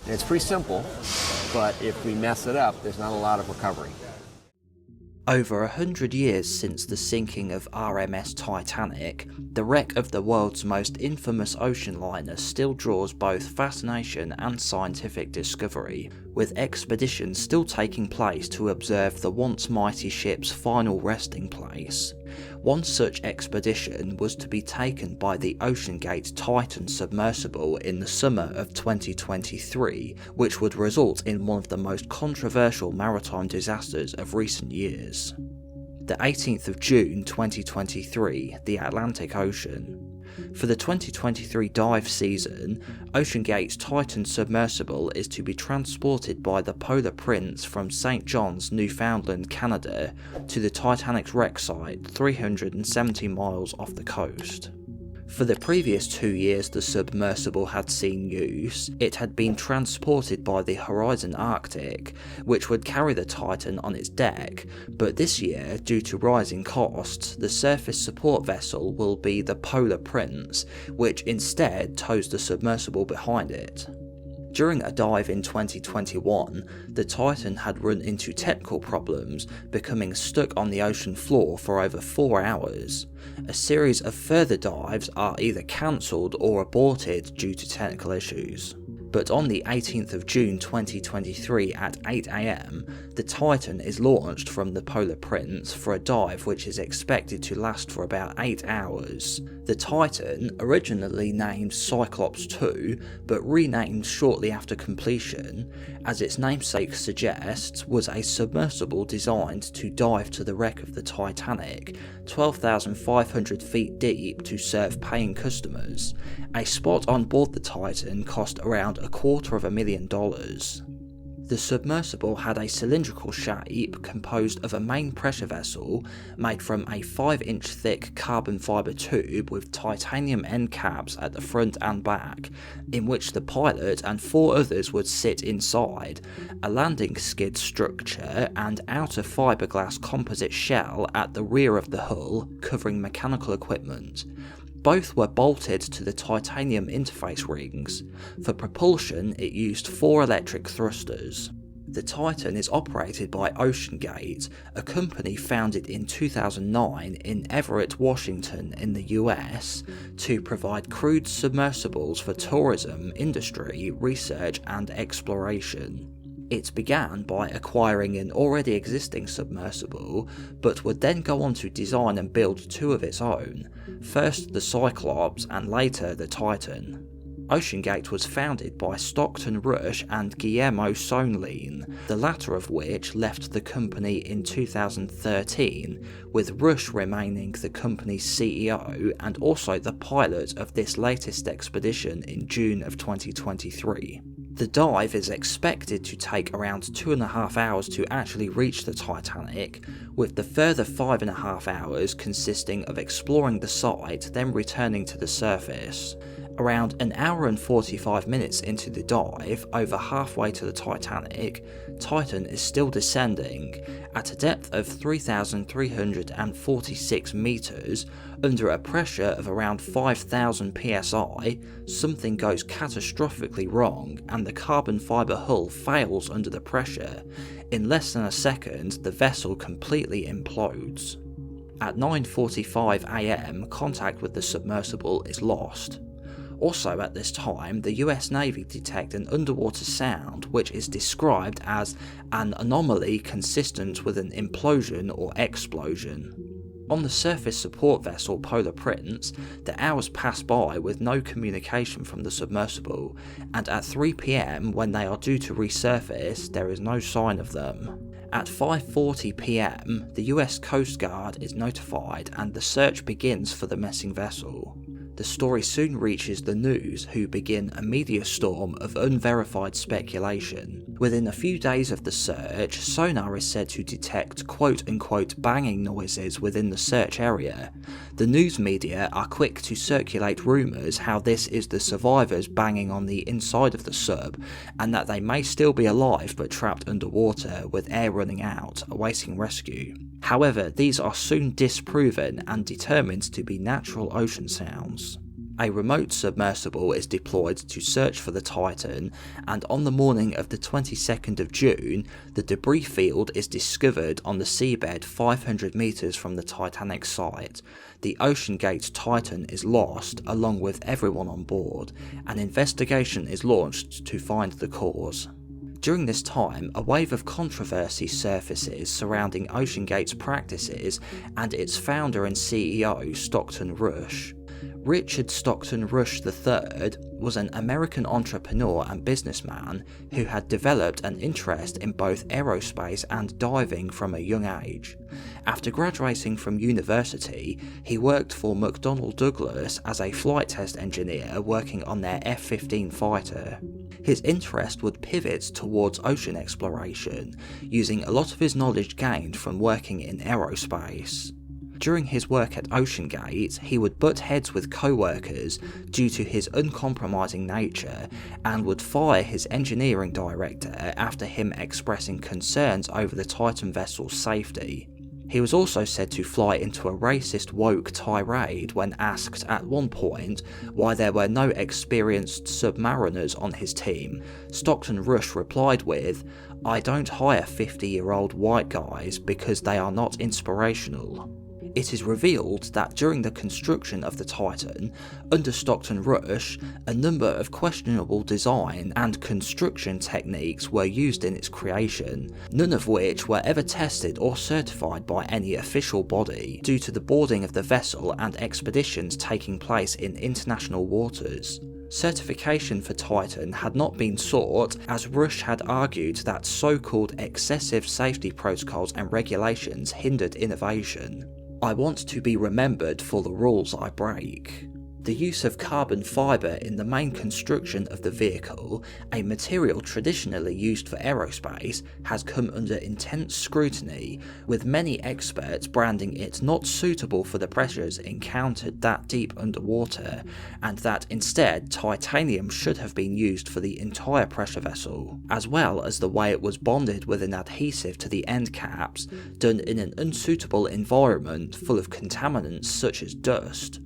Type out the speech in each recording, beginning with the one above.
And it's pretty simple, but if we mess it up, there's not a lot of recovery. Over 100 years since the sinking of RMS Titanic, the wreck of the world's most infamous ocean liner still draws both fascination and scientific discovery, with expeditions still taking place to observe the once mighty ship's final resting place. One such expedition was to be taken by the OceanGate Titan submersible in the summer of 2023, which would result in one of the most controversial maritime disasters of recent years. The 18th of June 2023, the Atlantic Ocean. For the 2023 dive season, OceanGate's Titan submersible is to be transported by the Polar Prince from St. John's, Newfoundland, Canada, to the Titanic's wreck site 370 miles off the coast. For the previous 2 years the submersible had seen use, it had been transported by the Horizon Arctic, which would carry the Titan on its deck, but this year, due to rising costs, the surface support vessel will be the Polar Prince, which instead tows the submersible behind it. During a dive in 2021, the Titan had run into technical problems, becoming stuck on the ocean floor for over 4 hours. A series of further dives are either cancelled or aborted due to technical issues. But on the 18th of June 2023 at 8 AM, the Titan is launched from the Polar Prince for a dive which is expected to last for about 8 hours. The Titan, originally named Cyclops 2, but renamed shortly after completion, as its namesake suggests, was a submersible designed to dive to the wreck of the Titanic, 12,500 feet deep, to serve paying customers. A spot on board the Titan cost around $250,000. The submersible had a cylindrical shape composed of a main pressure vessel made from a 5-inch thick carbon fibre tube with titanium end caps at the front and back, in which the pilot and 4 others would sit inside, a landing skid structure and outer fiberglass composite shell at the rear of the hull covering mechanical equipment. Both were bolted to the titanium interface rings. For propulsion, it used 4 electric thrusters. The Titan is operated by OceanGate, a company founded in 2009 in Everett, Washington in the US, to provide crewed submersibles for tourism, industry, research and exploration. It began by acquiring an already existing submersible, but would then go on to design and build 2 of its own, first the Cyclops and later the Titan. OceanGate was founded by Stockton Rush and Guillermo Sonlein, the latter of which left the company in 2013, with Rush remaining the company's CEO and also the pilot of this latest expedition in June of 2023. The dive is expected to take around 2.5 hours to actually reach the Titanic, with the further 5.5 hours consisting of exploring the site then returning to the surface. Around 1 hour and 45 minutes into the dive, over halfway to the Titanic, Titan is still descending. At a depth of 3,346 metres, under a pressure of around 5,000 psi, something goes catastrophically wrong and the carbon fibre hull fails under the pressure. In less than a second, the vessel completely implodes. At 9:45 AM, contact with the submersible is lost. Also at this time, the US Navy detect an underwater sound which is described as an anomaly consistent with an implosion or explosion. On the surface support vessel Polar Prince, the hours pass by with no communication from the submersible, and at 3 PM when they are due to resurface, there is no sign of them. At 5:40 PM, the US Coast Guard is notified and the search begins for the missing vessel. The story soon reaches the news, who begin a media storm of unverified speculation. Within a few days of the search, sonar is said to detect quote-unquote banging noises within the search area. The news media are quick to circulate rumours how this is the survivors banging on the inside of the sub, and that they may still be alive but trapped underwater with air running out, awaiting rescue. However, these are soon disproven and determined to be natural ocean sounds. A remote submersible is deployed to search for the Titan, and on the morning of the 22nd of June, the debris field is discovered on the seabed 500 metres from the Titanic site. The OceanGate Titan is lost, along with everyone on board. An investigation is launched to find the cause. During this time, a wave of controversy surfaces surrounding OceanGate's practices and its founder and CEO, Stockton Rush. Richard Stockton Rush III was an American entrepreneur and businessman who had developed an interest in both aerospace and diving from a young age. After graduating from university, he worked for McDonnell Douglas as a flight test engineer working on their F-15 fighter. His interest would pivot towards ocean exploration, using a lot of his knowledge gained from working in aerospace. During his work at OceanGate, he would butt heads with co-workers due to his uncompromising nature and would fire his engineering director after him expressing concerns over the Titan vessel's safety. He was also said to fly into a racist woke tirade when asked at one point why there were no experienced submariners on his team. Stockton Rush replied with, "I don't hire 50-year-old white guys because they are not inspirational." It is revealed that during the construction of the Titan, under Stockton Rush, a number of questionable design and construction techniques were used in its creation, none of which were ever tested or certified by any official body, due to the boarding of the vessel and expeditions taking place in international waters. Certification for Titan had not been sought, as Rush had argued that so-called excessive safety protocols and regulations hindered innovation. "I want to be remembered for the rules I break." The use of carbon fibre in the main construction of the vehicle, a material traditionally used for aerospace, has come under intense scrutiny, with many experts branding it not suitable for the pressures encountered that deep underwater, and that instead titanium should have been used for the entire pressure vessel, as well as the way it was bonded with an adhesive to the end caps, done in an unsuitable environment full of contaminants such as dust.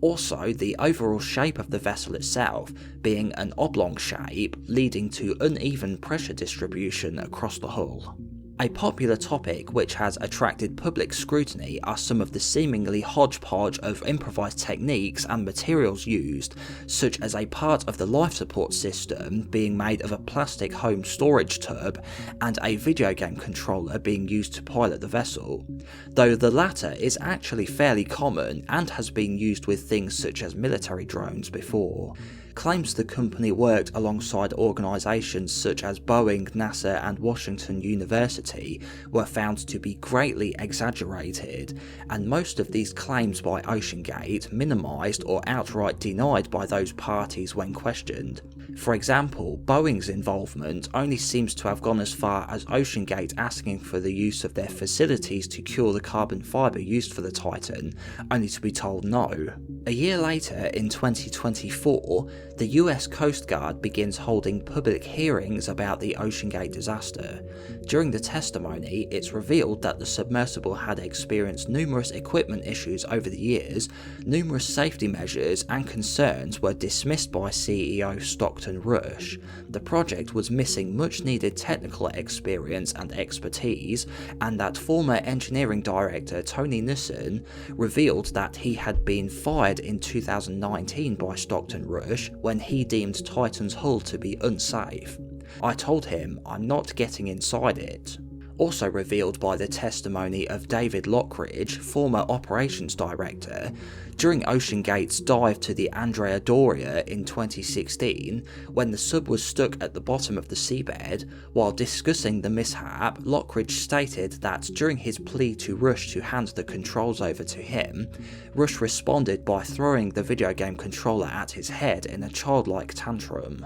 Also, the overall shape of the vessel itself being an oblong shape, leading to uneven pressure distribution across the hull. A popular topic which has attracted public scrutiny are some of the seemingly hodgepodge of improvised techniques and materials used, such as a part of the life support system being made of a plastic home storage tub and a video game controller being used to pilot the vessel, though the latter is actually fairly common and has been used with things such as military drones before. Claims the company worked alongside organisations such as Boeing, NASA and Washington University were found to be greatly exaggerated, and most of these claims by OceanGate minimised or outright denied by those parties when questioned. For example, Boeing's involvement only seems to have gone as far as OceanGate asking for the use of their facilities to cure the carbon fibre used for the Titan, only to be told no. A year later, in 2024, the US Coast Guard begins holding public hearings about the OceanGate disaster. During the testimony, it's revealed that the submersible had experienced numerous equipment issues over the years, numerous safety measures and concerns were dismissed by CEO Stockton Rush. The project was missing much needed technical experience and expertise, and that former engineering director Tony Nissen revealed that he had been fired in 2019 by Stockton Rush when he deemed Titan's hull to be unsafe. I told him I'm not getting inside it. Also revealed by the testimony of David Lockridge, former operations director, during OceanGate's dive to the Andrea Doria in 2016, when the sub was stuck at the bottom of the seabed, while discussing the mishap, Lockridge stated that during his plea to Rush to hand the controls over to him, Rush responded by throwing the video game controller at his head in a childlike tantrum.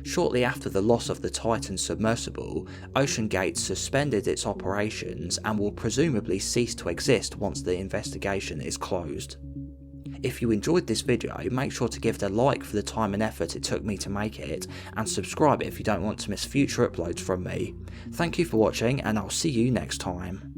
Shortly after the loss of the Titan submersible, OceanGate suspended its operations and will presumably cease to exist once the investigation is closed. If you enjoyed this video, make sure to give it a like for the time and effort it took me to make it, and subscribe if you don't want to miss future uploads from me. Thank you for watching, and I'll see you next time.